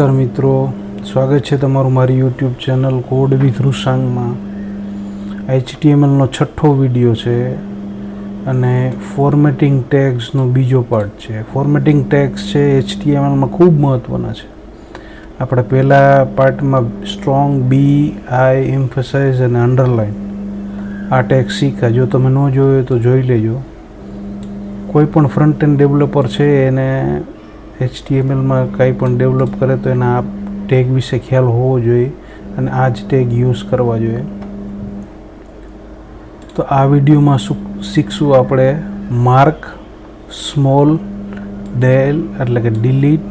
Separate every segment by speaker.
Speaker 1: નમસ્કાર મિત્રો, સ્વાગત છે તમારું મારી યુટ્યુબ ચેનલ કોડ વિથ રૂસાંગમાં. HTMLનો છઠ્ઠો વિડીયો છે અને ફોર્મેટિંગ ટેગ્સનો બીજો પાર્ટ છે. ફોર્મેટિંગ ટેગ્સ છે HTMLમાં ખૂબ મહત્ત્વના છે. આપણે પહેલાં પાર્ટમાં સ્ટ્રોંગ, બી, આઈ, એમ્ફસાઇઝ અને અંડરલાઇન આ ટેગ્સ શીખ્યા. જો તમે ન જોયો તો જોઈ લેજો. કોઈ પણ ફ્રન્ટ એન્ડ ડેવલપર છે એને HTMLમાં કંઈ પણ ડેવલપ કરે તો એના આ ટેગ વિશે ખ્યાલ હોવો જોઈએ અને આ જ ટેગ યુઝ કરવા જોઈએ. તો આ વિડીયોમાં શીખશું આપણે માર્ક, સ્મોલ, ડેલ એટલે કે ડિલીટ,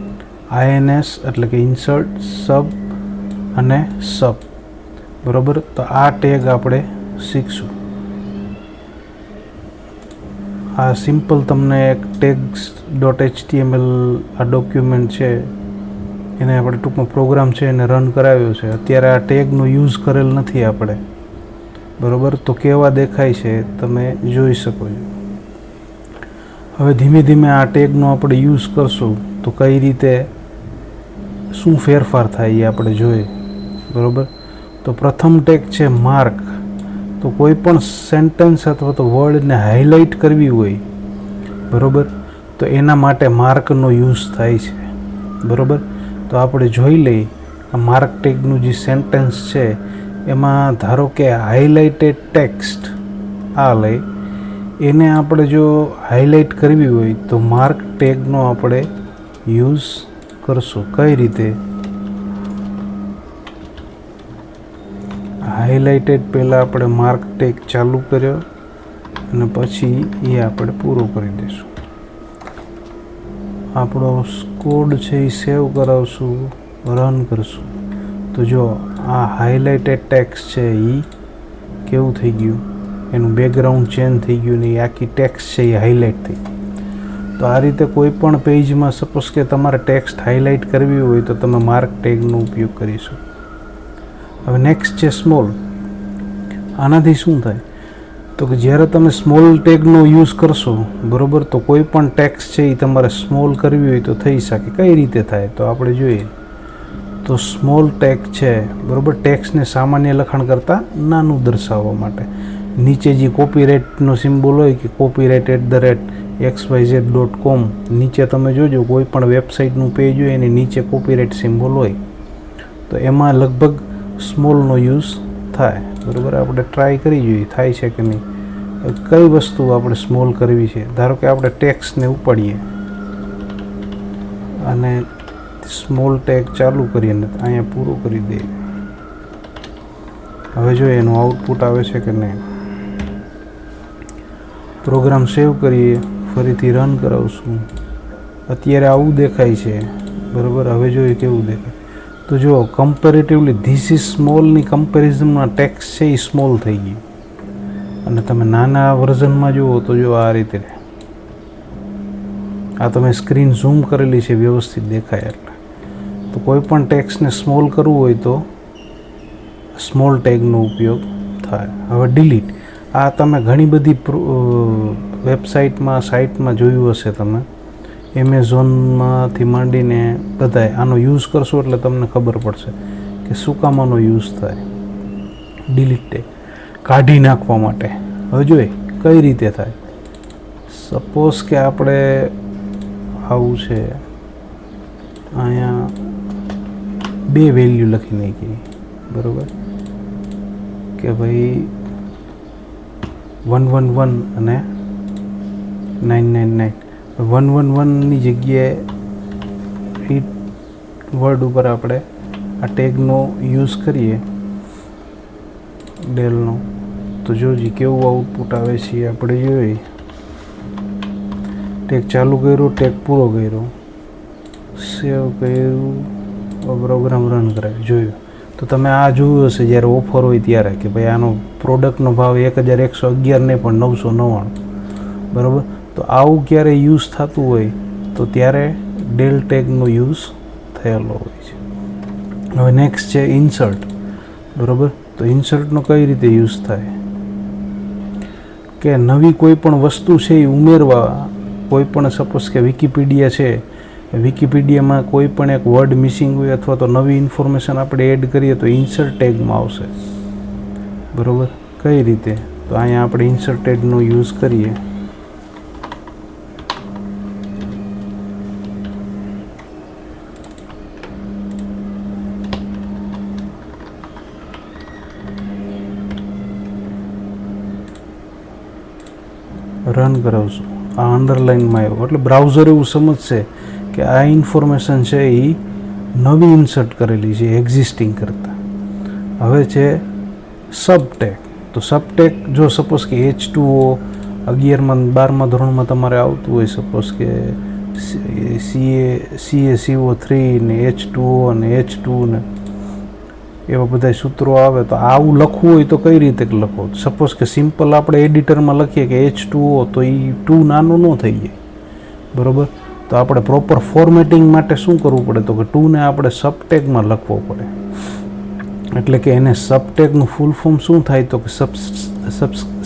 Speaker 1: INS એટલે કે ઇન્સર્ટ, સબ અને સબ. બરાબર, તો આ ટેગ આપણે શીખશું. આ સિમ્પલ તમને એક tags.html આ ડોક્યુમેન્ટ છે એને આપણે ટૂંકમાં પ્રોગ્રામ છે એને રન કરાવ્યો છે. અત્યારે આ ટેગનો યુઝ કરેલ નથી આપણે, બરાબર. તો કેવા દેખાય છે તમે જોઈ શકો છો. હવે ધીમે ધીમે આ ટેગનો આપણે યુઝ કરશું તો કઈ રીતે શું ફેરફાર થાય એ આપણે જોઈએ, બરાબર. તો પ્રથમ ટેગ છે માર્ક. તો કોઈ પણ સેન્ટેન્સ અથવા તો વર્ડને હાઇલાઇટ કરવી હોય, બરાબર, તો એના માટે માર્કનો યુઝ થાય છે, બરાબર. તો આપણે જોઈ લઈએ આ માર્ક ટેગનું જે સેન્ટેન્સ છે એમાં ધારો કે હાઇલાઇટેડ ટેક્સ્ટ આ લઈ એને આપણે જો હાઇલાઇટ કરવી હોય તો માર્ક ટેગનો આપણે યુઝ કરશું. કઈ રીતે? હાઇલાઇટેડ પહેલાં આપણે માર્ક ટેગ ચાલુ કર્યો અને પછી એ આપણે પૂરો કરી દઈશું. આપણો કોડ છે એ સેવ કરાવશું, રન કરશું. તો જો આ હાઇલાઇટેડ ટેક્સ્ટ છે એ કેવું થઈ ગયું, એનું બેકગ્રાઉન્ડ ચેન્જ થઈ ગયું ને એ આખી ટેક્સ્ટ છે એ હાઇલાઇટ થઈ. તો આ રીતે કોઈ પણ પેજમાં સપોઝ કે તમારે ટેક્સ્ટ હાઇલાઇટ કરવી હોય તો તમે માર્ક ટેગનો ઉપયોગ કરીશું. હવે નેક્સ્ટ છે સ્મોલ. આનાથી શું થાય તો કે જ્યારે તમે સ્મોલ ટેગનો યુઝ કરશો, બરાબર, તો કોઈ પણ ટેક્સ્ટ છે એ તમારે સ્મોલ કરવી હોય તો થઈ શકે. કઈ રીતે થાય તો આપણે જોઈએ. તો સ્મોલ ટેગ છે, બરાબર, ટેક્સ્ટને સામાન્ય લખાણ કરતાં નાનું દર્શાવવા માટે નીચે જે કોપીરાઇટનો સિમ્બોલ હોય કે copyright@xyz.com નીચે તમે જોજો કોઈ પણ વેબસાઇટનું પેજ હોય એની નીચે કોપીરાઇટ સિમ્બોલ હોય તો એમાં લગભગ સ્મોલનો યુઝ થાય, બરાબર. આપણે ટ્રાય કરી જોઈએ થાય છે કે નહીં. કઈ વસ્તુ આપણે સ્મોલ કરવી છે, ધારો કે આપણે ટેક્સ્ટને ઉપાડીએ અને સ્મોલ ટેગ ચાલુ કરીએ ને અહીંયા પૂરો કરી દઈએ. હવે જોઈએ એનું આઉટપુટ આવે છે કે નહીં. પ્રોગ્રામ સેવ કરીએ, ફરીથી રન કરાવશું. અત્યારે આવું દેખાય છે, બરાબર. હવે જોઈએ કેવું દેખાય. તો જો કમ્પેરેટિવલી ધીસ ઇઝ સ્મોલની કમ્પેરિઝનમાં ટેક્સ્ટ છે એ સ્મોલ થઈ ગયું અને તમે નાના વર્ઝનમાં જુઓ તો જો આ રીતે આ તમે સ્ક્રીન ઝૂમ કરેલી છે વ્યવસ્થિત દેખાય એટલે. તો કોઈ પણ ટેક્સ્ટને સ્મોલ કરવું હોય તો સ્મોલ ટેગનો ઉપયોગ થાય. હવે ડિલીટ. આ તમે ઘણી બધી વેબસાઇટમાં સાઇટમાં જોયું હશે તમે, એમેઝોનમાંથી માંડીને બધાય આનો યુઝ કરશો એટલે તમને ખબર પડશે કે શું કામ આનો યુઝ થાય. ડિલીટ ટેગ કાઢી નાખવા માટે. હવે જોઈએ કઈ રીતે થાય. સપોઝ કે આપણે આવું છે, અહીંયા 2 વેલ્યુ લખી નાખીએ, બરાબર, કે ભાઈ 111 અને 999. 111ની જગ્યાએ એ વર્ડ ઉપર આપણે આ ટેગનો યુઝ કરીએ ડેલનો તો જોજી કેવું આઉટપુટ આવે છે આપણે જોઈએ. ટેગ ચાલુ કર્યો, ટેગ પૂરો કર્યો, સેવ કર્યું, પ્રોગ્રામ રન કરાવ્યો, જોયું. તો તમે આ જોયું હશે જ્યારે ઓફર હોય ત્યારે કે ભાઈ આનો પ્રોડક્ટનો ભાવ 1111 નહીં પણ 999, બરાબર. તો આવું ક્યારે યુઝ થતું હોય તો ત્યારે ડેલ ટેગનો યુઝ થયેલો હોય છે. હવે નેક્સ્ટ છે ઇન્સર્ટ, બરાબર. તો ઇન્સર્ટનો કઈ રીતે યુઝ થાય કે નવી કોઈ પણ વસ્તુ છે એ ઉમેરવા, કોઈ પણ સપોઝ કે વિકીપીડિયા છે વિકિપીડિયામાં કોઈ પણ એક વર્ડ મિસિંગ હોય અથવા તો નવી ઇન્ફોર્મેશન આપણે એડ કરીએ તો ઇન્સર્ટ ટેગમાં આવશે. બરાબર, કઈ રીતે? તો અહીંયા આપણે ઇન્સર્ટ ટેગનો યુઝ કરીએ. રન કરાવશું. આ અંડરલાઇનમાં આવ્યો એટલે બ્રાઉઝર એવું સમજશે કે આ ઇન્ફોર્મેશન છે એ નવી ઇન્સર્ટ કરેલી છે એક્ઝિસ્ટિંગ કરતાં. હવે છે સબટેગ. તો સબટેગ જો સપોઝ કે H2O 11માં 12મા ધોરણમાં તમારે આવતું હોય, સપોઝ કે CaCO3 ને H2O ને H2 ને એવા બધા સૂત્રો આવે, તો આવું લખવું હોય તો કઈ રીતે લખો? સપોઝ કે સિમ્પલ આપણે એડિટરમાં લખીએ કે H2O, તો એ 2 નાનું ન થઈ જાય. બરાબર, તો આપણે પ્રોપર ફોર્મેટિંગ માટે શું કરવું પડે? તો કે 2 ને આપણે સબટેગમાં લખવો પડે. એટલે કે એને સબટેગનું ફૂલ ફોર્મ શું થાય? તો કે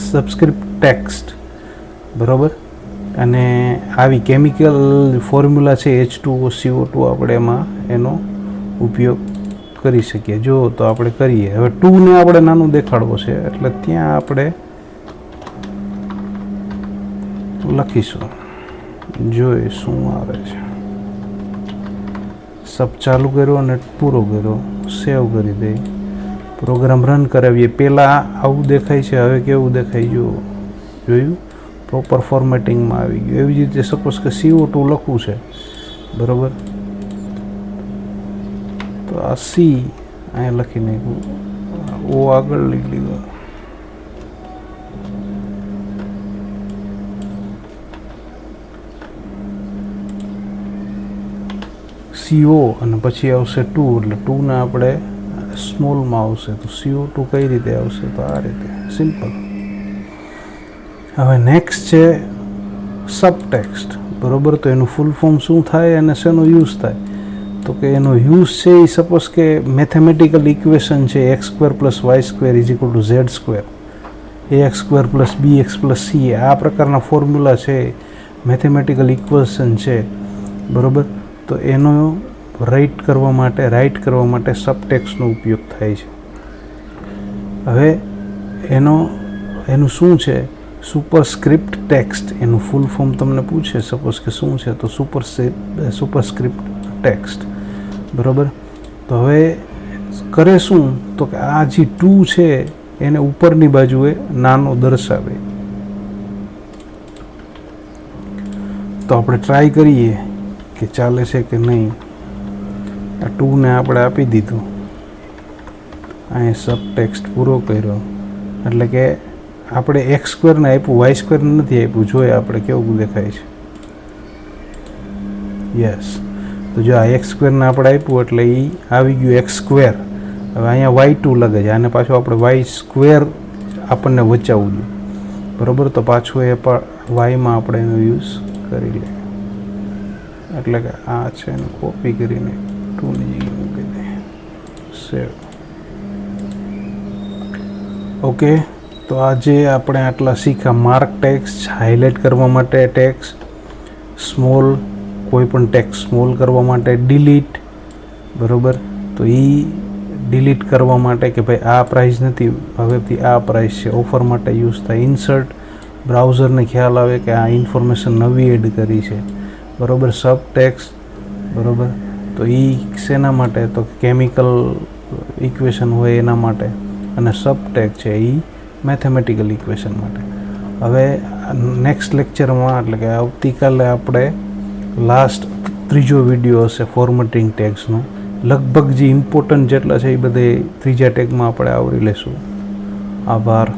Speaker 1: સબસ્ક્રિપ્ટ ટેક્સ્ટ. બરાબર, અને આવી કેમિકલ ફોર્મ્યુલા છે H2O CO2, આપણે એમાં એનો ઉપયોગ કરી શકીએ. જો તો આપણે કરીએ. હવે 2 ને આપણે નાનું દેખાડવો છે એટલે ત્યાં આપણે લખીશું, જોઈએ શું આવે છે. સબ ચાલુ કર્યો અને પૂરો કર્યો, સેવ કરી દઈએ, પ્રોગ્રામ રન કરાવીએ. પહેલાં આવું દેખાય છે, હવે કેવું દેખાય? જોયું? પ્રોપર ફોર્મેટિંગમાં આવી ગયું. એવી જ રીતે સપોઝ કે CO2 લખવું છે. બરાબર, તો આ C અહીંયા લખી નાખ્યું, O આગળ લઈ લીધો. CO અને પછી આવશે 2, એટલે 2 ને આપણે સ્મોલમાં આવશે. તો CO2 કઈ રીતે આવશે? તો આ રીતે, સિમ્પલ. હવે નેક્સ્ટ છે સબટેક્સ્ટ. બરાબર, તો એનું ફૂલ ફોર્મ શું થાય અને શેનો યુઝ થાય? તો કે એનો યુઝ છે એ સપોઝ કે મેથેમેટિકલ ઇક્વેશન છે x² + y² = z², ax² + bx + c. આ પ્રકારના ફોર્મ્યુલા છે, મેથેમેટિકલ ઇક્વેશન છે. બરાબર, તો એનો રાઇટ કરવા માટે સબટેક્સ્ટનો ઉપયોગ થાય છે. હવે એનું શું છે? Superscript text. એનું ફૂલ ફોર્મ તમને પૂછે સપોઝ કે શું છે, તો સુપરસ્ક્રિપ્ટ ટેક્સ્ટ. બરાબર, તો હવે કરે શું? તો કે આ જે 2 છે એને ઉપરની બાજુએ નાનો દર્શાવે. તો આપણે ટ્રાય કરીએ કે ચાલે છે કે નહીં. આ 2 ને આપણે આપી દીધું, અહીં સબટેક્સ્ટ પૂરો કર્યો, એટલે કે આપણે x² ને આપ્યું, y² નથી આપ્યું. જોઈએ આપણે કેવું દેખાય છે. યસ, તો જો આ x² ને આપણે આપ્યું એટલે એ આવી ગયું x². હવે અહીંયા y2 લગે છે, આને પાછું આપણે y² આપણને વચાવવું જોઈએ. બરાબર, તો પાછું એ પણ yમાં આપણે એનો યુઝ કરી લઈએ. એટલે કે આ છે એને કોપી કરીને 2 ની જગ્યાએ મૂકી દઈએ, સેવ. ઓકે, તો આજે આપણે આટલા શીખ્યા. માર્ક ટેક્સ્ટ, હાઇલાઇટ કરવા માટે ટેક્સ્ટ, સ્મોલ કોઈ પણ ટેક્સ્ટ સ્મોલ કરવા માટે, ડિલીટ. બરાબર, તો એ ડિલીટ કરવા માટે કે ભાઈ આ પ્રાઇસ નથી, હવેથી આ પ્રાઇસ છે, ઓફર માટે યુઝ થાય. ઇન્સર્ટ, બ્રાઉઝરને ખ્યાલ આવે કે આ ઇન્ફોર્મેશન નવી એડ કરી છે. બરાબર, સબટેક્સ્ટ. બરાબર, તો એ શેના માટે? તો કેમિકલ ઇક્વેશન હોય એના માટે. અને સબટેગ છે એ મેથેમેટિકલ ઇક્વેશન માટે. હવે નેક્સ્ટ લેક્ચરમાં, એટલે કે આવતીકાલે આપણે લાસ્ટ 3જો વિડીયો હશે ફોર્મેટિંગ ટેગ્સનો. લગભગ જે ઇમ્પોર્ટન્ટ જેટલા છે એ બધે 3જા ટેગમાં આપણે આવરી લેશું. આભાર.